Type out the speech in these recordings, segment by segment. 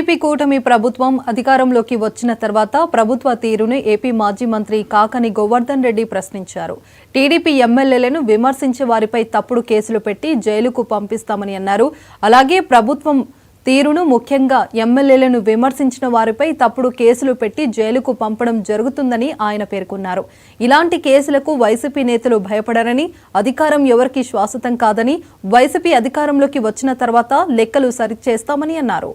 TDP కూటమి ప్రభుత్వం అధికారంలోకి వచ్చిన తర్వాత ప్రభుత్వ తీరును ఏపీ మాజీ మంత్రి కాకాని గోవర్ధన్ రెడ్డి ప్రశ్నించారు. టీడీపీ ఎమ్మెల్యేలను విమర్శించే వారిపై తప్పుడు కేసులు పెట్టి జైలుకు పంపిస్తామని అన్నారు. అలాగే ప్రభుత్వం తీరును ముఖ్యంగా ఎమ్మెల్యేలను విమర్శించిన వారిపై తప్పుడు కేసులు పెట్టి జైలుకు పంపడం జరుగుతుందని ఆయన పేర్కొన్నారు. ఇలాంటి కేసులకు వైసీపీ నేతలు భయపడరని, అధికారం ఎవరికి శాశ్వతం కాదని, వైసీపీ అధికారంలోకి వచ్చిన తర్వాత లెక్కలు సరిచేస్తామని అన్నారు.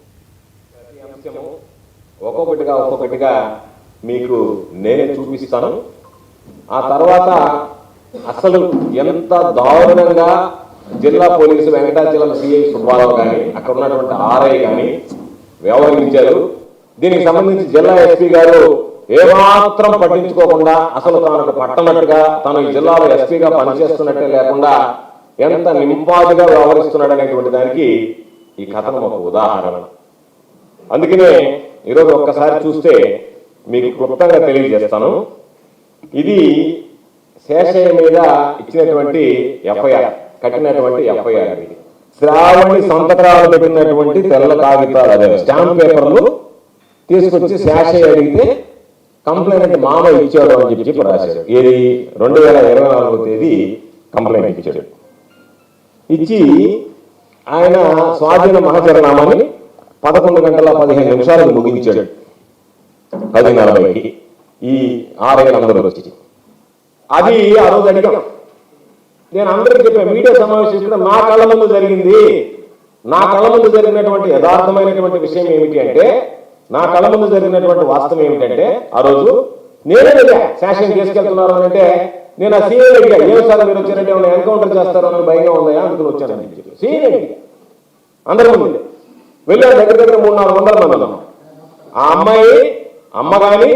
ఒక్కొక్కటిగా మీకు నేనే చూపిస్తాను. ఆ తర్వాత అసలు ఎంత దారుణంగా జిల్లా పోలీసు వెంకటాచలం సిఐ సుబ్బారావు కానీ అక్కడ ఉన్నటువంటి ఆర్ఐ కానీ వ్యవహరించారు. దీనికి సంబంధించి జిల్లా ఎస్పీ గారు ఏమాత్రం పట్టించుకోకుండా అసలు తనకు పట్టనట్టుగా తను ఈ జిల్లాలో ఎస్పీగా పనిచేస్తున్నట్టే లేకుండా ఎంత నింపాదుగా వ్యవహరిస్తున్నాడు అనేటువంటి దానికి ఈ కథనం ఒక ఉదాహరణ. అందుకనే ఈరోజు ఒక్కసారి చూస్తే మీకు క్లుప్తంగా తెలియజేస్తాను. ఇది శేషయ్య మీద ఇచ్చినటువంటి ఎఫ్ఐఆర్, కట్టినటువంటి ఎఫ్ఐఆర్. శ్రావణి సంతకాలు పెట్టినటువంటి తెల్ల కాగితాలు, అదే స్టాంప్ పేపర్లు తీసుకొచ్చి శేషయ్య అడిగితే కంప్లైంట్ మామ ఇచ్చాడు అని చెప్పి రాశాడు. ఏది 2024 తేదీ కంప్లైంట్ ఇచ్చాడు. ఇచ్చి ఆయన స్వాధీన మహాచరణామాన్ని 11 గంటల 15 నిమిషాలకు ముగించాడు. 10:40కి ఈ 6 అందరూ వచ్చి అది ఆ రోజు అడిగాం. నేను అందరికీ చెప్పాను, మీడియా సమావేశం కూడా నా కళ్ళ ముందు జరిగింది. నా కళ్ళ ముందు జరిగినటువంటి యథార్థమైనటువంటి విషయం ఏమిటి అంటే, నా కళ్ళ ముందు జరిగినటువంటి వాస్తవం ఏమిటంటే, ఆ రోజు నేనే అడిగా శాసనం తీసుకెళ్తున్నారు అని అంటే, నేను ఆ సీఏ అడిగా, ఏం సార్ మీరు వచ్చారంటే ఏమైనా ఎన్కౌంటర్ చేస్తారో అని భయంగా ఉందా అందుకని వచ్చానని చెప్పి సీఏ అడిగా. అందరి ముందు వెళ్ళా, దగ్గర 300-400 మంది ఉన్నాం. ఆ అమ్మాయి అమ్మ కానీ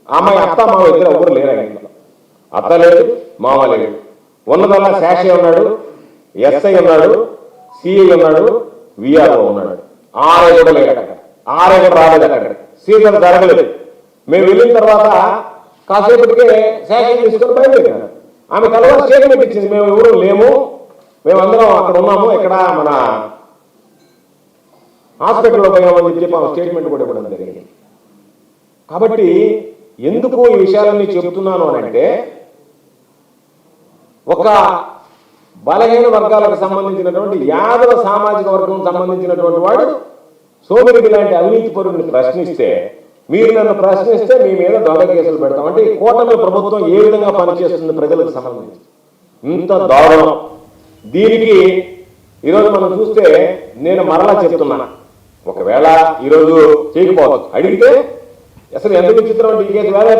ఆ అమ్మాయి అత్త మామ ఇద్దరు ఎవరు లేరు. ఇంట్లో అత్త లేదు, మామ లేదు. ఉన్నదల్లా శేషయ్య ఉన్నాడు, ఎస్ఐ ఉన్నాడు, సిఐ ఉన్నాడు, విఆర్ఓ ఉన్నాడు. ఆర్ఐ కూడా లేడు అక్కడ. ఆర్ఐ కూడా రాలేదు అక్కడ. సీజన్ జరగలేదు. మేము వెళ్ళిన తర్వాత కాసేపటికే శేషయ్య తీసుకొని బయలుదేరారు. ఆమె తర్వాత స్టేట్మెంట్ ఇచ్చింది, మేము ఎవరు లేము, మేమందరం అక్కడ ఉన్నాము, ఇక్కడ మన హాస్పిటల్లో పోయామని చెప్పి ఆమె స్టేట్మెంట్ కూడా ఇవ్వడం జరిగింది. కాబట్టి ఎందుకు ఈ విషయాలన్నీ చెబుతున్నాను అని అంటే, ఒక బలహీన వర్గాలకు సంబంధించినటువంటి యాదవ సామాజిక వర్గం సంబంధించినటువంటి వాడు సోమిరెడ్డి లాంటి అవినీతి పరుడిని ప్రశ్నిస్తే, మీరు నన్ను ప్రశ్నిస్తే మీ మీద దొంగ కేసులు పెడతాం అంటే, ఈ కూటమి ప్రభుత్వం ఏ విధంగా పనిచేస్తుంది ప్రజలకు సంబంధించి ఇంత దారుణం. దీనికి ఈరోజు మనం చూస్తే నేను మరలా చెప్తున్నా, ఒకవేళ ఈరోజు చేయకపోవచ్చు, అడిగితే అసలు ఎంత విచిత్రం ఈ కేసు వేరే